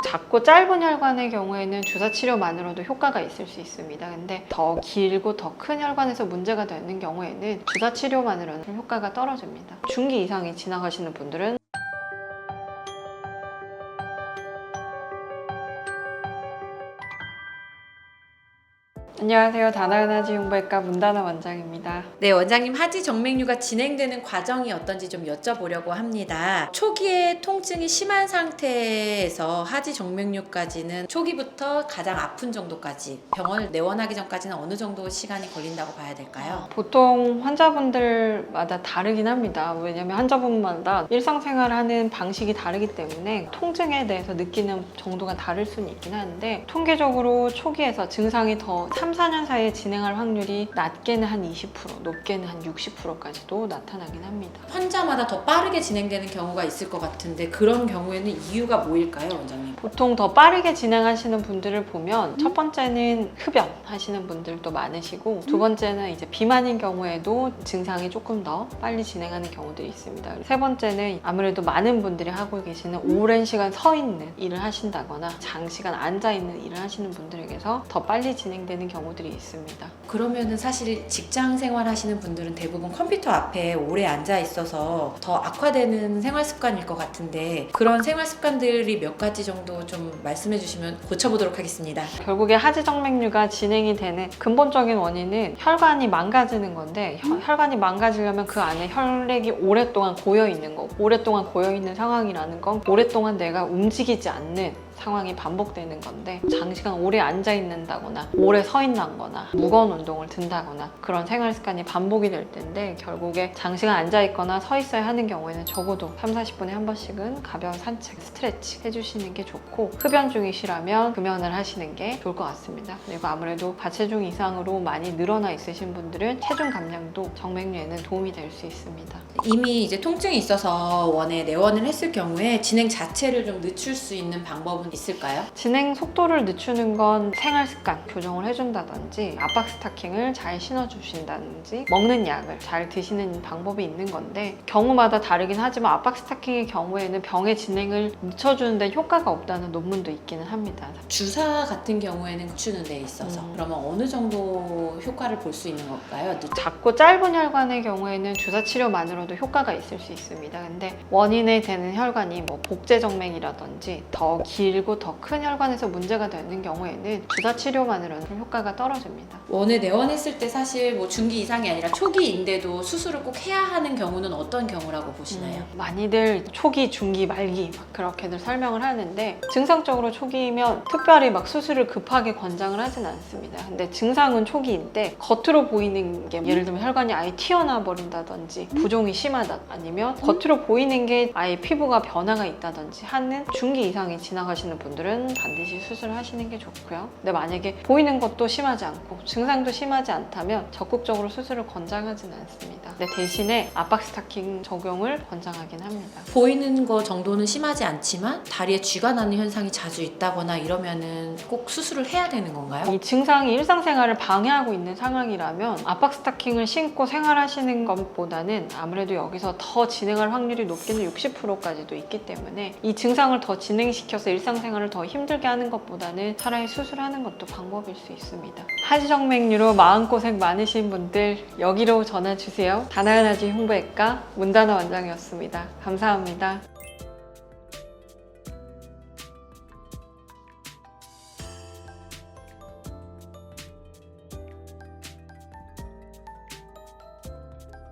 작고 짧은 혈관의 경우에는 주사 치료만으로도 효과가 있을 수 있습니다. 근데 더 길고 더 큰 혈관에서 문제가 되는 경우에는 주사 치료만으로는 효과가 떨어집니다. 중기 이상이 지나가시는 분들은 안녕하세요. 다나은 하지 흉부외과 문다나 원장입니다. 네, 원장님, 하지 정맥류가 진행되는 과정이 어떤지 좀 여쭤보려고 합니다. 초기에 통증이 심한 상태에서 하지 정맥류까지는 초기부터 가장 아픈 정도까지 병원을 내원하기 전까지는 어느 정도 시간이 걸린다고 봐야 될까요? 보통 환자분들마다 다르긴 합니다. 왜냐면 환자분마다 일상생활 하는 방식이 다르기 때문에 통증에 대해서 느끼는 정도가 다를 수는 있긴 한데, 통계적으로 초기에서 증상이 더 3, 4년 사이에 진행할 확률이 낮게는 한 20%, 높게는 한 60%까지도 나타나긴 합니다. 환자마다 더 빠르게 진행되는 경우가 있을 것 같은데 그런 경우에는 이유가 뭐일까요, 원장님? 보통 더 빠르게 진행하시는 분들을 보면 첫 번째는 흡연 하시는 분들도 많으시고, 두 번째는 이제 비만인 경우에도 증상이 조금 더 빨리 진행하는 경우들이 있습니다. 세 번째는 아무래도 많은 분들이 하고 계시는 오랜 시간 서 있는 일을 하신다거나 장시간 앉아 있는 일을 하시는 분들에게서 더 빨리 진행되는 경우들이 있습니다. 그러면은 사실 직장 생활 하시는 분들은 대부분 컴퓨터 앞에 오래 앉아 있어서 더 악화되는 생활 습관일 것 같은데 그런 생활 습관들이 몇 가지 정도 좀 말씀해 주시면 고쳐보도록 하겠습니다. 결국에 하지정맥류가 진행이 되는 근본적인 원인은 혈관이 망가지는 건데, 혈관이 망가지려면 그 안에 혈액이 오랫동안 고여 있는 거, 오랫동안 고여 있는 상황이라는 건 오랫동안 내가 움직이지 않는 상황이 반복되는 건데, 장시간 오래 앉아 있는다거나 오래 서 있는거나 무거운 운동을 든다거나 그런 생활 습관이 반복이 될 텐데, 결국에 장시간 앉아 있거나 서 있어야 하는 경우에는 적어도 3, 40분에 한 번씩은 가벼운 산책, 스트레치 해주시는 게 좋고, 흡연 중이시라면 금연을 하시는 게 좋을 것 같습니다. 그리고 아무래도 과체중 이상으로 많이 늘어나 있으신 분들은 체중 감량도 정맥류에는 도움이 될 수 있습니다. 이미 이제 통증이 있어서 원에 내원을 했을 경우에 진행 자체를 좀 늦출 수 있는 방법은 있을까요? 진행 속도를 늦추는 건 생활 습관 교정을 해준다든지, 압박 스타킹을 잘 신어주신다든지, 먹는 약을 잘 드시는 방법이 있는 건데, 경우마다 다르긴 하지만 압박 스타킹의 경우에는 병의 진행을 늦춰주는데 효과가 없다는 논문도 있기는 합니다. 주사 같은 경우에는 늦추는 데 있어서 그러면 어느 정도 효과를 볼 수 있는 걸까요? 작고 짧은 혈관의 경우에는 주사 치료만으로도 효과가 있을 수 있습니다. 근데 원인이 되는 혈관이 뭐 복제정맥이라든지 더 길고 더 큰 혈관에서 문제가 되는 경우에는 주사 치료만으로는 효과가 떨어집니다. 원에 내원했을 때 사실 뭐 중기 이상이 아니라 초기인데도 수술을 꼭 해야 하는 경우는 어떤 경우라고 보시나요? 많이들 초기, 중기, 말기 막 그렇게들 설명을 하는데, 증상적으로 초기이면 특별히 막 수술을 급하게 권장을 하진 않습니다. 근데 증상은 초기인데 겉으로 보이는 게, 예를 들면 혈관이 아예 튀어나와 버린다든지 부종이 심하다, 아니면 겉으로 보이는 게 아예 피부가 변화가 있다든지 하는 중기 이상이 지나가시는 분들은 반드시 수술을 하시는 게 좋고요. 근데 만약에 보이는 것도 심하지 않고 증상도 심하지 않다면 적극적으로 수술을 권장하진 않습니다. 근데 대신에 압박 스타킹 적용을 권장하긴 합니다. 보이는 거 정도는 심하지 않지만 다리에 쥐가 나는 현상이 자주 있다거나 이러면은 꼭 수술을 해야 되는 건가요? 이 증상이 일상생활을 방해하고 있는 상황이라면 압박 스타킹을 신고 생활하시는 것보다는 아무래도 여기서 더 진행할 확률이 높게는 60%까지도 있기 때문에, 이 증상을 더 진행시켜서 일상생활을 더 힘들게 하는 것보다는 차라리 수술하는 것도 방법일 수 있습니다. 하지정맥류로 마음고생 많으신 분들 여기로 전화주세요. 다나은 하지 흉부외과 문다나 원장이었습니다. 감사합니다.